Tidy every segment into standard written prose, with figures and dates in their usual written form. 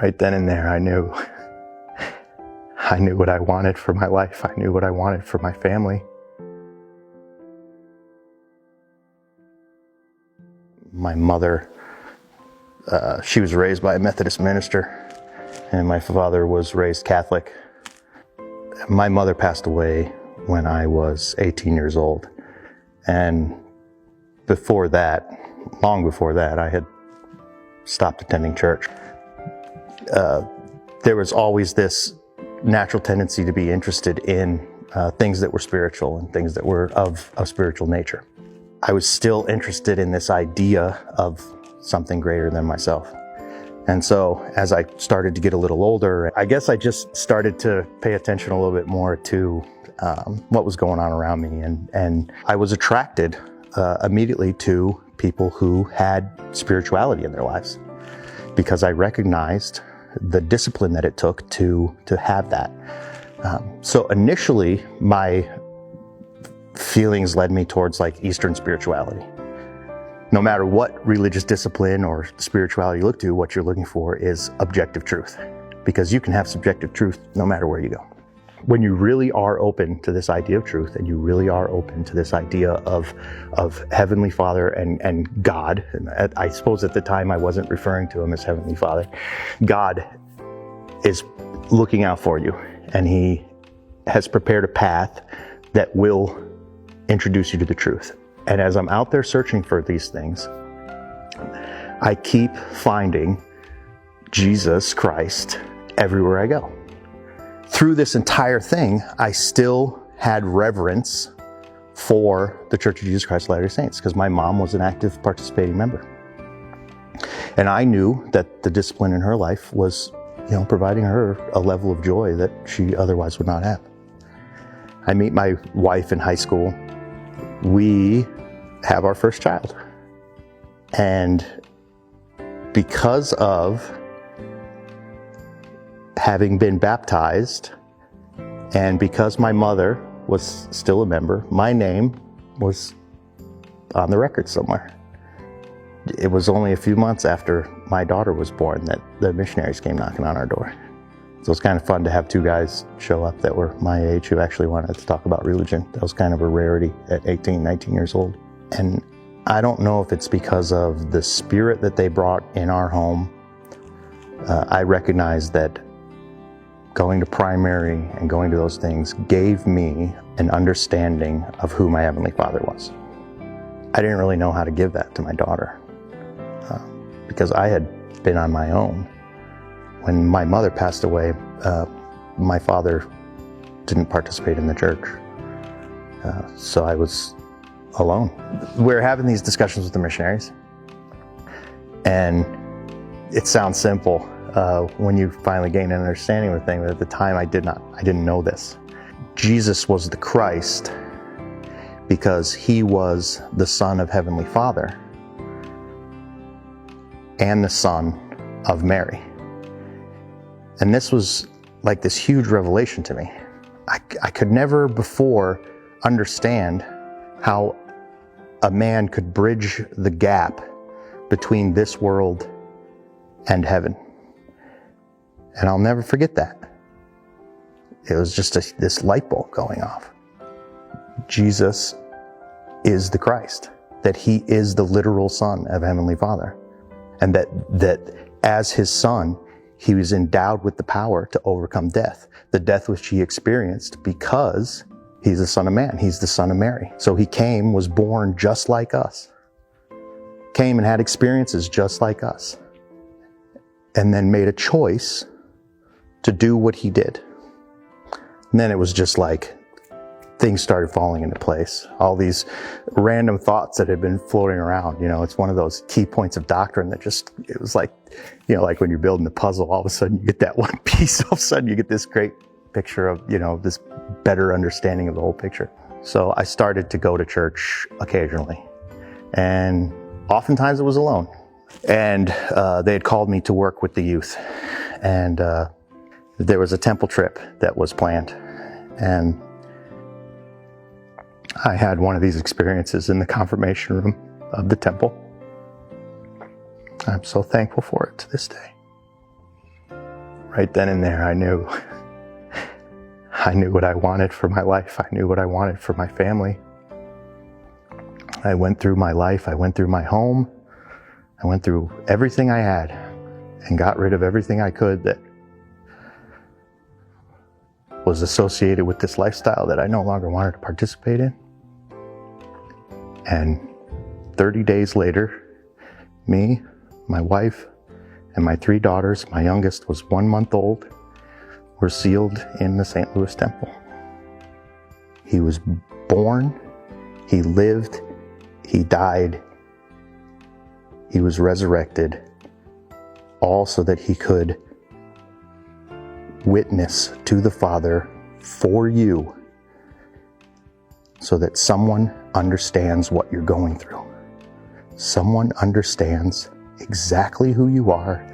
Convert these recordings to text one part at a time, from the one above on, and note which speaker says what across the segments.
Speaker 1: Right then and there, I knew what I wanted for my life. I knew what I wanted for my family. My mother, she was raised by a Methodist minister, and my father was raised Catholic. My mother passed away when I was 18 years old. And before that, long before that, I had stopped attending church. There was always this natural tendency to be interested in things that were spiritual and things that were of a spiritual nature. I was still interested in this idea of something greater than myself. And so as I started to get a little older, I guess I just started to pay attention a little bit more to what was going on around me. And I was attracted immediately to people who had spirituality in their lives, because I recognized the discipline that it took to have that. So initially, my feelings led me towards like Eastern spirituality. No matter what religious discipline or spirituality you look to, what you're looking for is objective truth, because you can have subjective truth no matter where you go. When you really are open to this idea of truth, and you really are open to this idea of Heavenly Father and God, and I suppose at the time I wasn't referring to Him as Heavenly Father, God is looking out for you, and He has prepared a path that will introduce you to the truth. And as I'm out there searching for these things, I keep finding Jesus Christ everywhere I go. Through this entire thing, I still had reverence for the Church of Jesus Christ of Latter-day Saints, because my mom was an active participating member. And I knew that the discipline in her life was, providing her a level of joy that she otherwise would not have. I meet my wife in high school. We have our first child. And because of having been baptized, and because my mother was still a member, my name was on the record somewhere. It was only a few months after my daughter was born that the missionaries came knocking on our door. So it was kind of fun to have two guys show up that were my age who actually wanted to talk about religion. That was kind of a rarity at 18, 19 years old. And I don't know if it's because of the spirit that they brought in our home. I recognized that going to primary and going to those things gave me an understanding of who my Heavenly Father was. I didn't really know how to give that to my daughter because I had been on my own. When my mother passed away, my father didn't participate in the church, so I was alone. We were having these discussions with the missionaries, and it sounds simple when you finally gain an understanding of the thing, but at the time I didn't know this. Jesus was the Christ because He was the Son of Heavenly Father and the Son of Mary. And this was like this huge revelation to me. I could never before understand how a man could bridge the gap between this world and heaven. And I'll never forget that. It was just this light bulb going off. Jesus is the Christ, that He is the literal Son of Heavenly Father, and that as His Son, He was endowed with the power to overcome death, the death which He experienced because He's the Son of Man. He's the Son of Mary. So He came, was born just like us, came and had experiences just like us, and then made a choice to do what He did. And then it was just like things started falling into place. All these random thoughts that had been floating around, it's one of those key points of doctrine that it was like, like when you're building the puzzle, all of a sudden you get that one piece, all of a sudden you get this great picture of, this better understanding of the whole picture. So I started to go to church occasionally, and oftentimes it was alone. And they had called me to work with the youth, and there was a temple trip that was planned, and I had one of these experiences in the confirmation room of the temple. I'm so thankful for it to this day. right then and there, I knew what I wanted for my life. I knew what I wanted for my family. I went through my life. I went through my home. I went through everything I had and got rid of everything I could that was associated with this lifestyle that I no longer wanted to participate in. And 30 days later, me, my wife, and my 3 daughters, my youngest was 1 month old, were sealed in the St. Louis Temple. He was born, he lived, he died, he was resurrected, all so that he could witness to the Father for you, so that someone understands what you're going through. Someone understands exactly who you are,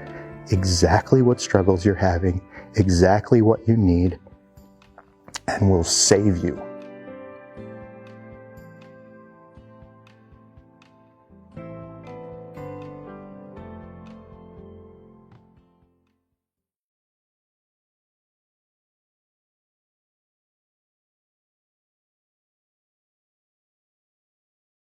Speaker 1: exactly what struggles you're having, exactly what you need, and will save you